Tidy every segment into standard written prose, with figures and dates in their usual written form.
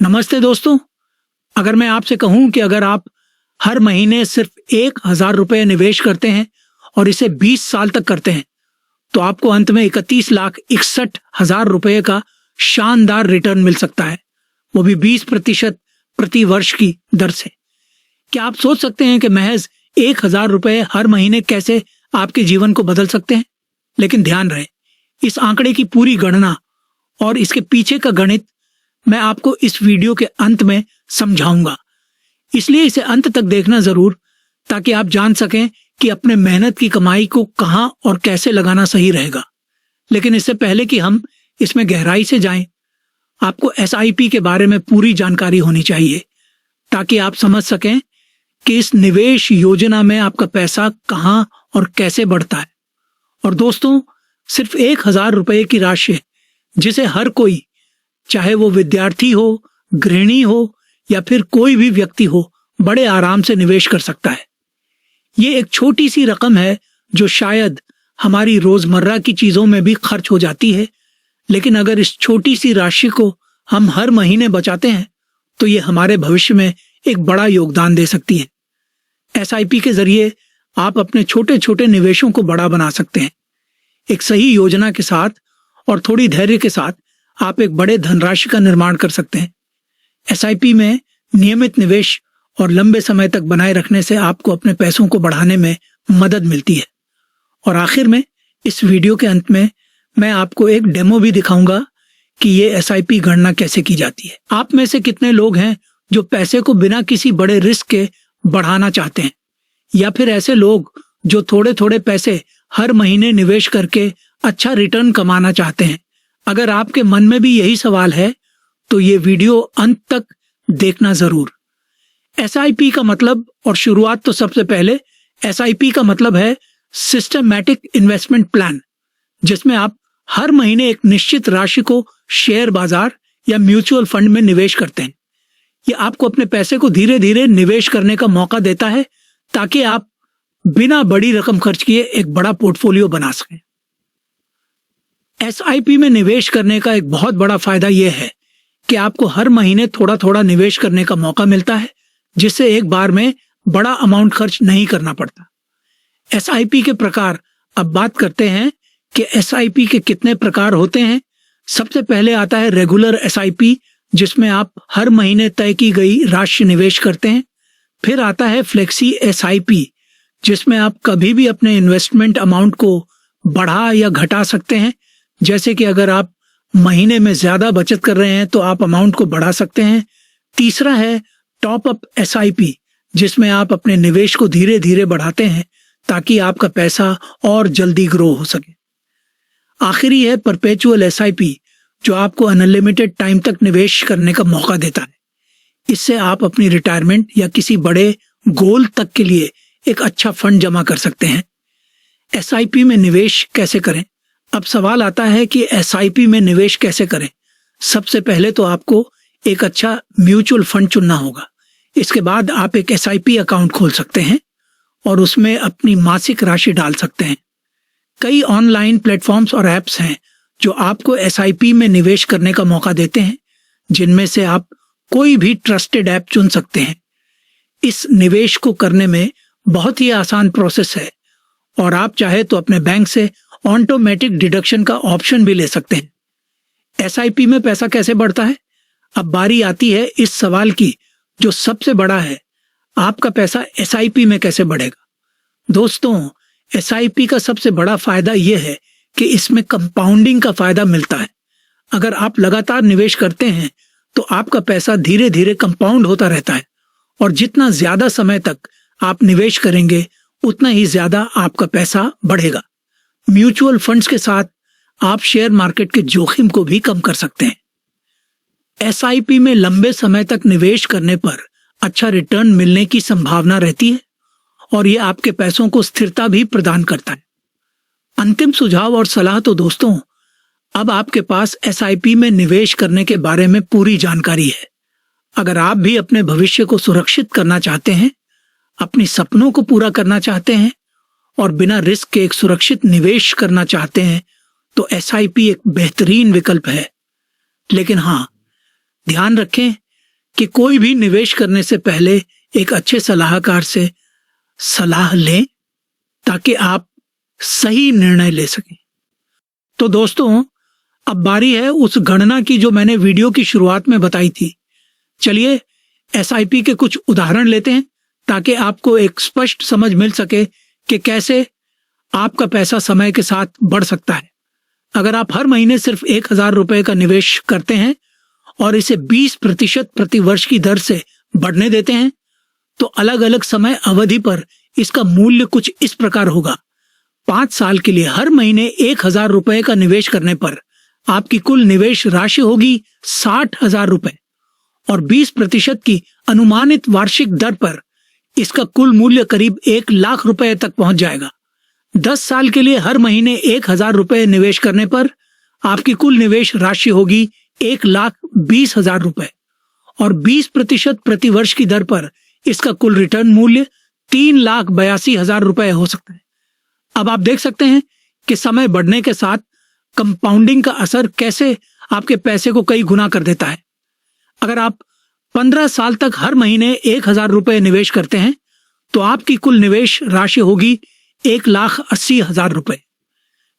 नमस्ते दोस्तों। अगर मैं आपसे कहूं कि अगर आप हर महीने सिर्फ 1,000 रुपये निवेश करते हैं और इसे 20 साल तक करते हैं तो आपको अंत में 31,61,000 रुपये का शानदार रिटर्न मिल सकता है, वो भी 20% प्रति वर्ष की दर से। क्या आप सोच सकते हैं कि महज 1,000 रुपये हर महीने कैसे आपके जीवन को बदल सकते हैं? लेकिन ध्यान रहे, इस आंकड़े की पूरी गणना और इसके पीछे का गणित मैं आपको इस वीडियो के अंत में समझाऊंगा, इसलिए इसे अंत तक देखना जरूर, ताकि आप जान सकें कि अपने मेहनत की कमाई को कहां और कैसे लगाना सही रहेगा। लेकिन इससे पहले कि हम इसमें गहराई से जाएं, आपको एसआईपी के बारे में पूरी जानकारी होनी चाहिए, ताकि आप समझ सकें कि इस निवेश योजना में आपका पैसा कहां और कैसे बढ़ता है। और दोस्तों, सिर्फ 1,000 रुपये की राशि जिसे हर कोई, चाहे वो विद्यार्थी हो, गृहिणी हो या फिर कोई भी व्यक्ति हो, बड़े आराम से निवेश कर सकता है। ये एक छोटी सी रकम है जो शायद हमारी रोजमर्रा की चीजों में भी खर्च हो जाती है, लेकिन अगर इस छोटी सी राशि को हम हर महीने बचाते हैं तो ये हमारे भविष्य में एक बड़ा योगदान दे सकती है। एसआईपी के जरिए आप अपने छोटे छोटे निवेशों को बड़ा बना सकते हैं। एक सही योजना के साथ और थोड़ी धैर्य के साथ आप एक बड़े धनराशि का निर्माण कर सकते हैं। एसआईपी में नियमित निवेश और लंबे समय तक बनाए रखने से आपको अपने पैसों को बढ़ाने में मदद मिलती है। और आखिर में इस वीडियो के अंत में मैं आपको एक डेमो भी दिखाऊंगा कि ये एसआईपी गणना कैसे की जाती है। आप में से कितने लोग हैं जो पैसे को बिना किसी बड़े रिस्क के बढ़ाना चाहते हैं, या फिर ऐसे लोग जो थोड़े थोड़े पैसे हर महीने निवेश करके अच्छा रिटर्न कमाना चाहते हैं? अगर आपके मन में भी यही सवाल है तो ये वीडियो अंत तक देखना जरूर। एसआईपी का मतलब, और शुरुआत तो सबसे पहले, एसआईपी का मतलब है सिस्टमैटिक इन्वेस्टमेंट प्लान, जिसमें आप हर महीने एक निश्चित राशि को शेयर बाजार या म्यूचुअल फंड में निवेश करते हैं। ये आपको अपने पैसे को धीरे धीरे निवेश करने का मौका देता है, ताकि आप बिना बड़ी रकम खर्च किए एक बड़ा पोर्टफोलियो बना सकें। एसआईपी में निवेश करने का एक बहुत बड़ा फायदा यह है कि आपको हर महीने थोड़ा थोड़ा निवेश करने का मौका मिलता है, जिससे एक बार में बड़ा अमाउंट खर्च नहीं करना पड़ता। एसआईपी के प्रकार, अब बात करते हैं कि एसआईपी के कितने प्रकार होते हैं। सबसे पहले आता है रेगुलर एसआईपी, जिसमें आप हर महीने तय की गई राशि निवेश करते हैं। फिर आता है फ्लेक्सी एसआईपी, जिसमें आप कभी भी अपने इन्वेस्टमेंट अमाउंट को बढ़ा या घटा सकते हैं। जैसे कि अगर आप महीने में ज्यादा बचत कर रहे हैं तो आप अमाउंट को बढ़ा सकते हैं। तीसरा है टॉप अप एसआईपी, जिसमें आप अपने निवेश को धीरे धीरे बढ़ाते हैं ताकि आपका पैसा और जल्दी ग्रो हो सके। आखिरी है परपेचुअल एसआईपी, जो आपको अनलिमिटेड टाइम तक निवेश करने का मौका देता है। इससे आप अपनी रिटायरमेंट या किसी बड़े गोल तक के लिए एक अच्छा फंड जमा कर सकते हैं। एसआईपी में निवेश कैसे करें? अब सवाल आता है कि एसआईपी में निवेश कैसे करें। सबसे पहले तो आपको एक अच्छा म्यूचुअल फंड चुनना होगा। इसके बाद आप एक एसआईपी अकाउंट खोल सकते हैं और उसमें अपनी मासिक राशि डाल सकते हैं। कई ऑनलाइन प्लेटफॉर्म्स और ऐप्स हैं जो आपको एसआईपी में निवेश करने का मौका देते हैं, जिनमें से आप कोई भी ट्रस्टेड ऐप चुन सकते हैं। इस निवेश को करने में बहुत ही आसान प्रोसेस है, और आप चाहे तो अपने बैंक से ऑटोमेटिक डिडक्शन का ऑप्शन भी ले सकते हैं। एसआईपी में पैसा कैसे बढ़ता है? अब बारी आती है इस सवाल की जो सबसे बड़ा है, आपका पैसा एसआईपी में कैसे बढ़ेगा? दोस्तों, एसआईपी का सबसे बड़ा फायदा यह है कि इसमें कंपाउंडिंग का फायदा मिलता है। अगर आप लगातार निवेश करते हैं तो आपका पैसा धीरे धीरे कंपाउंड होता रहता है, और जितना ज्यादा समय तक आप निवेश करेंगे उतना ही ज्यादा आपका पैसा बढ़ेगा। म्यूचुअल फंड्स के साथ आप शेयर मार्केट के जोखिम को भी कम कर सकते हैं। एसआईपी में लंबे समय तक निवेश करने पर अच्छा रिटर्न मिलने की संभावना रहती है, और यह आपके पैसों को स्थिरता भी प्रदान करता है। अंतिम सुझाव और सलाह तो दोस्तों, अब आपके पास एसआईपी में निवेश करने के बारे में पूरी जानकारी है। अगर आप भी अपने भविष्य को सुरक्षित करना चाहते हैं, अपने सपनों को पूरा करना चाहते हैं और बिना रिस्क के एक सुरक्षित निवेश करना चाहते हैं, तो एसआईपी एक बेहतरीन विकल्प है। लेकिन हाँ, ध्यान रखें कि कोई भी निवेश करने से पहले एक अच्छे सलाहकार से सलाह लें ताकि आप सही निर्णय ले सकें। तो दोस्तों, अब बारी है उस गणना की जो मैंने वीडियो की शुरुआत में बताई थी। चलिए एसआईपी के कुछ उदाहरण लेते हैं ताकि आपको एक स्पष्ट समझ मिल सके कि कैसे आपका पैसा समय के साथ बढ़ सकता है। अगर आप हर महीने सिर्फ 1,000 रुपए का निवेश करते हैं और इसे 20% प्रति वर्ष की दर से बढ़ने देते हैं तो अलग अलग समय अवधि पर इसका मूल्य कुछ इस प्रकार होगा। 5 साल के लिए हर महीने 1,000 रुपए का निवेश करने पर आपकी कुल निवेश राशि होगी 60,000 रुपए और 20% की अनुमानित वार्षिक दर पर इसका कुल मूल्य करीब 1,00,000 रुपए तक पहुंच जाएगा। 10 साल के लिए हर महीने 1,000 रुपए निवेश करने पर आपकी कुल निवेश राशि होगी 1,20,000 रुपए और 20% प्रति वर्ष की दर पर इसका कुल रिटर्न मूल्य 3,82,000 रुपए हो सकता है। अब आप देख सकते हैं कि समय बढ़ने के साथ कंपाउंडिंग का असर कैसे आपके पैसे को कई गुना कर देता है। अगर आप 15 साल तक हर महीने 1,000 रुपए निवेश करते हैं तो आपकी कुल निवेश राशि होगी 1,80,000 रुपए,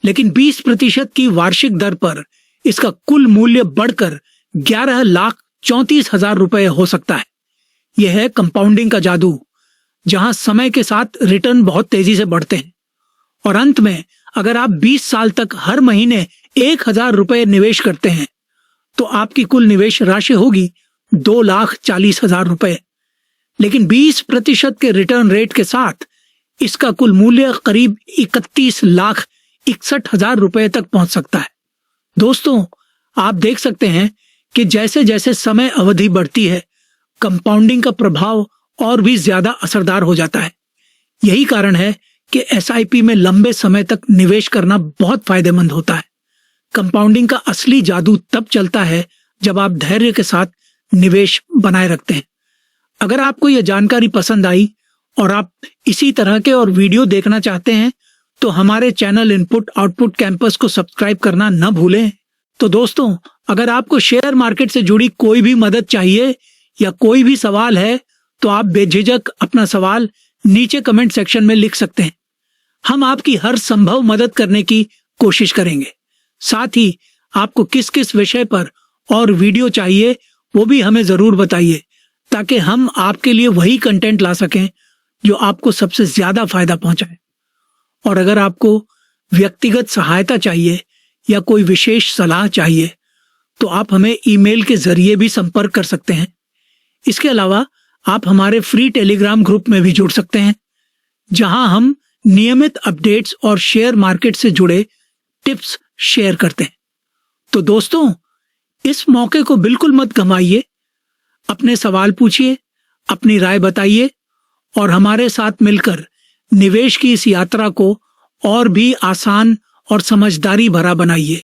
लेकिन 20% की वार्षिक दर पर इसका कुल मूल्य बढ़कर 11,34,000 रुपए हो सकता है। यह है कंपाउंडिंग का जादू, जहां समय के साथ रिटर्न बहुत तेजी से बढ़ते हैं। और अंत में अगर आप 20 साल तक हर महीने 1,000 रुपए निवेश करते हैं तो आपकी कुल निवेश राशि होगी 2,40,000 रुपए, लेकिन 20% के रिटर्न रेट के साथ इसका कुल मूल्य करीब 31,61,000 रुपए तक पहुंच सकता है। दोस्तों, आप देख सकते हैं कि जैसे जैसे समय अवधि बढ़ती है कंपाउंडिंग का प्रभाव और भी ज्यादा असरदार हो जाता है। यही कारण है कि एसआईपी में लंबे समय तक निवेश करना बहुत फायदेमंद होता है। कंपाउंडिंग का असली जादू तब चलता है जब आप धैर्य के साथ निवेश बनाए रखते हैं। अगर आपको यह जानकारी पसंद आई और आप इसी तरह के और वीडियो देखना चाहते हैं तो हमारे चैनल इनपुट आउटपुट कैंपस को सब्सक्राइब करना न भूलें। तो दोस्तों, अगर आपको शेयर मार्केट से जुड़ी कोई भी मदद चाहिए या कोई भी सवाल है तो आप बेझिझक अपना सवाल नीचे कमेंट सेक्शन में लिख सकते हैं। हम आपकी हर संभव मदद करने की कोशिश करेंगे। साथ ही आपको किस किस विषय पर और वीडियो चाहिए वो भी हमें जरूर बताइए ताकि हम आपके लिए वही कंटेंट ला सकें जो आपको सबसे ज्यादा फायदा पहुंचाए। और अगर आपको व्यक्तिगत सहायता चाहिए या कोई विशेष सलाह चाहिए तो आप हमें ईमेल के जरिए भी संपर्क कर सकते हैं। इसके अलावा आप हमारे फ्री टेलीग्राम ग्रुप में भी जुड़ सकते हैं जहां हम नियमित अपडेट्स और शेयर मार्केट से जुड़े टिप्स शेयर करते हैं। तो दोस्तों, इस मौके को बिल्कुल मत गंवाइए। अपने सवाल पूछिए, अपनी राय बताइए और हमारे साथ मिलकर निवेश की इस यात्रा को और भी आसान और समझदारी भरा बनाइए।